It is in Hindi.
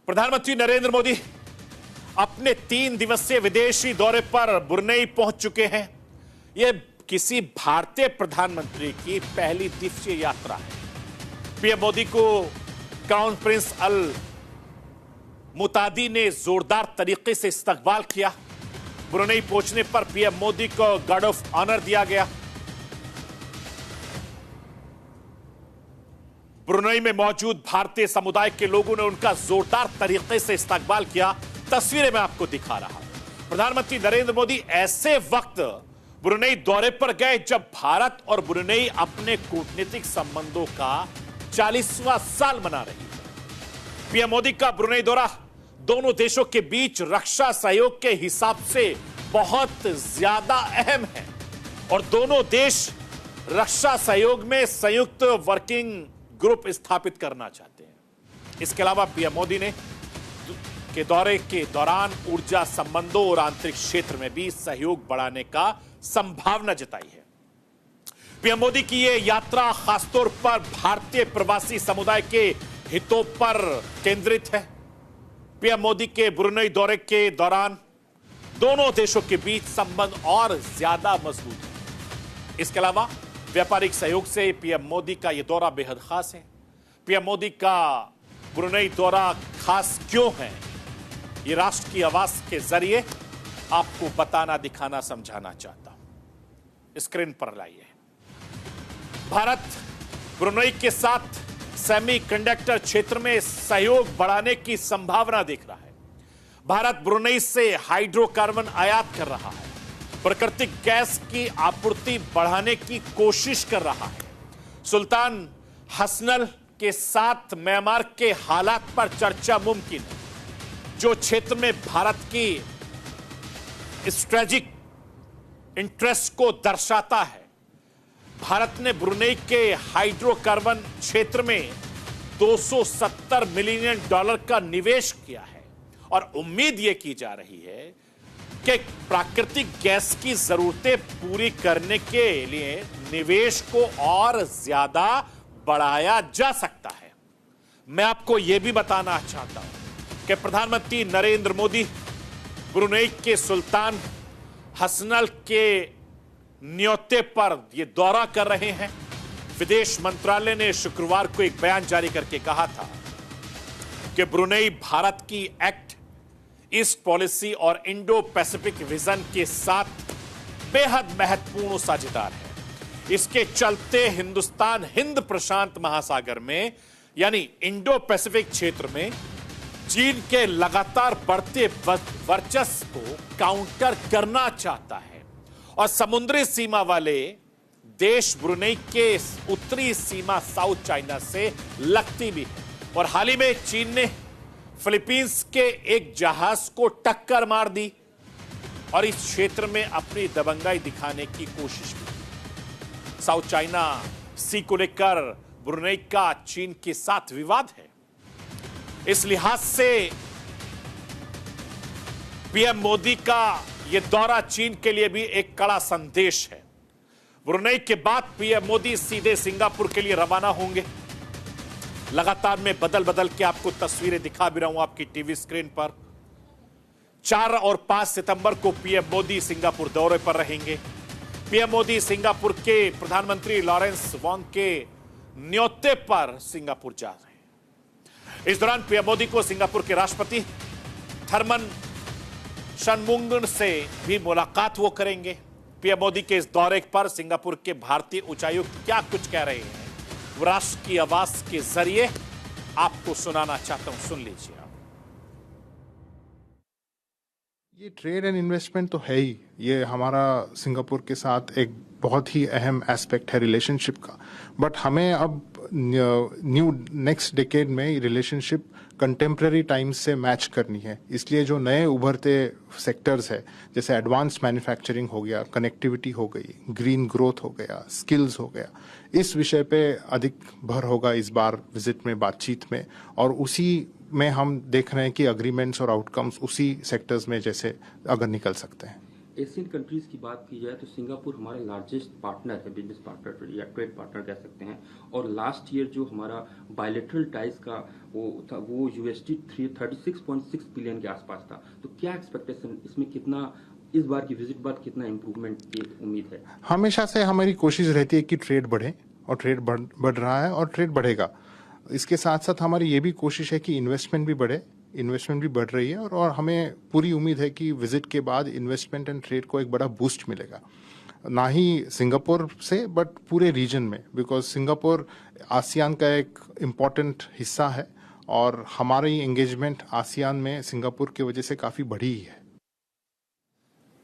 प्रधानमंत्री नरेंद्र मोदी अपने 3 दिवसीय विदेशी दौरे पर ब्रुनेई पहुंच चुके हैं। यह किसी भारतीय प्रधानमंत्री की पहली दिवसीय यात्रा है। पीएम मोदी को क्राउन प्रिंस अल मुतादी ने जोरदार तरीके से इस्तकबाल किया। ब्रुनेई पहुंचने पर पीएम मोदी को गार्ड ऑफ ऑनर दिया गया। ब्रुनेई में मौजूद भारतीय समुदाय के लोगों ने उनका जोरदार तरीके से इस्तकबाल किया। तस्वीरें मैं आपको दिखा रहा हूं। प्रधानमंत्री नरेंद्र मोदी ऐसे वक्त ब्रुनेई दौरे पर गए जब भारत और ब्रुनेई अपने कूटनीतिक संबंधों का 40वां साल मना रही है। पीएम मोदी का ब्रुनेई दौरा दोनों देशों के बीच रक्षा सहयोग के हिसाब से बहुत ज्यादा अहम है और दोनों देश रक्षा सहयोग में संयुक्त वर्किंग ग्रुप स्थापित करना चाहते हैं। इसके अलावा पीएम मोदी ने के दौरे के दौरान ऊर्जा संबंधों और आंतरिक क्षेत्र में भी सहयोग बढ़ाने का संभावना जताई है। पीएम मोदी की यह यात्रा खासतौर पर भारतीय प्रवासी समुदाय के हितों पर केंद्रित है। पीएम मोदी के ब्रुनेई दौरे के दौरान दोनों देशों के बीच संबंध और ज्यादा मजबूत है। इसके अलावा व्यापारिक सहयोग से पीएम मोदी का यह दौरा बेहद खास है। पीएम मोदी का ब्रुनेई दौरा खास क्यों है, ये राष्ट्र की आवाज के जरिए आपको बताना, दिखाना, समझाना चाहता हूं। स्क्रीन पर लाइए। भारत ब्रुनेई के साथ सेमीकंडक्टर क्षेत्र में सहयोग बढ़ाने की संभावना देख रहा है। भारत ब्रुनेई से हाइड्रोकार्बन आयात कर रहा है, प्राकृतिक गैस की आपूर्ति बढ़ाने की कोशिश कर रहा है। सुल्तान हसनल के साथ म्यांमार के हालात पर चर्चा मुमकिन है, जो क्षेत्र में भारत की स्ट्रेटेजिक इंटरेस्ट को दर्शाता है। भारत ने ब्रुनेई के हाइड्रोकार्बन क्षेत्र में $270 मिलियन का निवेश किया है और उम्मीद यह की जा रही है कि प्राकृतिक गैस की जरूरतें पूरी करने के लिए निवेश को और ज्यादा बढ़ाया जा सकता है। मैं आपको यह भी बताना चाहता हूं कि प्रधानमंत्री नरेंद्र मोदी ब्रुनेई के सुल्तान हसनल के न्योते पर यह दौरा कर रहे हैं। विदेश मंत्रालय ने शुक्रवार को एक बयान जारी करके कहा था कि ब्रुनेई भारत की एक्ट ईस्ट पॉलिसी और इंडो पैसिफिक विजन के साथ बेहद महत्वपूर्ण साझेदार है। इसके चलते हिंदुस्तान हिंद प्रशांत महासागर में यानी इंडो पैसिफिक क्षेत्र में चीन के लगातार बढ़ते वर्चस्व को काउंटर करना चाहता है और समुद्री सीमा वाले देश ब्रुनेई के उत्तरी सीमा साउथ चाइना से लगती भी है और हाल ही में चीन ने फिलीपींस के एक जहाज को टक्कर मार दी और इस क्षेत्र में अपनी दबंगाई दिखाने की कोशिश की। साउथ चाइना सी को लेकर ब्रुनेई का चीन के साथ विवाद है। इस लिहाज से पीएम मोदी का यह दौरा चीन के लिए भी एक कड़ा संदेश है। ब्रुनेई के बाद पीएम मोदी सीधे सिंगापुर के लिए रवाना होंगे। लगातार मैं बदल बदल के आपको तस्वीरें दिखा भी रहा हूं आपकी टीवी स्क्रीन पर। 4 और 5 सितंबर को पीएम मोदी सिंगापुर दौरे पर रहेंगे। पीएम मोदी सिंगापुर के प्रधानमंत्री लॉरेंस वॉन्ग के न्योते पर सिंगापुर जा रहे हैं। इस दौरान पीएम मोदी को सिंगापुर के राष्ट्रपति थर्मन शनमुंगन से भी मुलाकात वो करेंगे। पीएम मोदी के इस दौरे पर सिंगापुर के भारतीय उच्चायुक्त क्या कुछ कह रहे हैं, वो राष्ट्र की आवाज के जरिए आपको सुनाना चाहता हूं। सुन लीजिए आप। ये ट्रेड एंड इन्वेस्टमेंट तो है ही, ये हमारा सिंगापुर के साथ एक बहुत ही अहम एस्पेक्ट है रिलेशनशिप का। बट हमें अब न्यू नेक्स्ट डिकेड में रिलेशनशिप कंटेम्प्रेरी टाइम्स से मैच करनी है। इसलिए जो नए उभरते सेक्टर्स है, जैसे एडवांस मैन्युफैक्चरिंग हो गया, कनेक्टिविटी हो गई, ग्रीन ग्रोथ हो गया, स्किल्स हो गया, इस विषय पे अधिक भर होगा इस बार विजिट में, बातचीत में। और उसी में हम देख रहे हैं कि अग्रीमेंट्स और आउटकम्स उसी सेक्टर्स में जैसे अगर निकल सकते हैं। एशियन कंट्रीज की बात की जाए तो सिंगापुर हमारा लार्जेस्ट पार्टनर है, बिजनेस पार्टनर या ट्रेड पार्टनर कह सकते हैं। और लास्ट ईयर जो हमारा बायलैटरल टाइज का वो था वो USD 36.6 बिलियन के आसपास था। तो क्या एक्सपेक्टेशन इसमें, कितना इस बार की विजिट बाद कितना इम्प्रूवमेंट की उम्मीद है? हमेशा से हमारी कोशिश रहती है कि ट्रेड बढ़े, और ट्रेड बढ़ रहा है और ट्रेड बढ़ेगा। इसके साथ साथ हमारी ये भी कोशिश है कि इन्वेस्टमेंट भी बढ़े, इन्वेस्टमेंट भी बढ़ रही है, और हमें पूरी उम्मीद है कि विजिट के बाद इन्वेस्टमेंट एंड ट्रेड को एक बड़ा बूस्ट मिलेगा, ना ही सिंगापुर से बट पूरे रीजन में, बिकॉज सिंगापुर आसियान का एक इम्पॉर्टेंट हिस्सा है और हमारी एंगेजमेंट आसियान में सिंगापुर की वजह से काफ़ी बढ़ी है।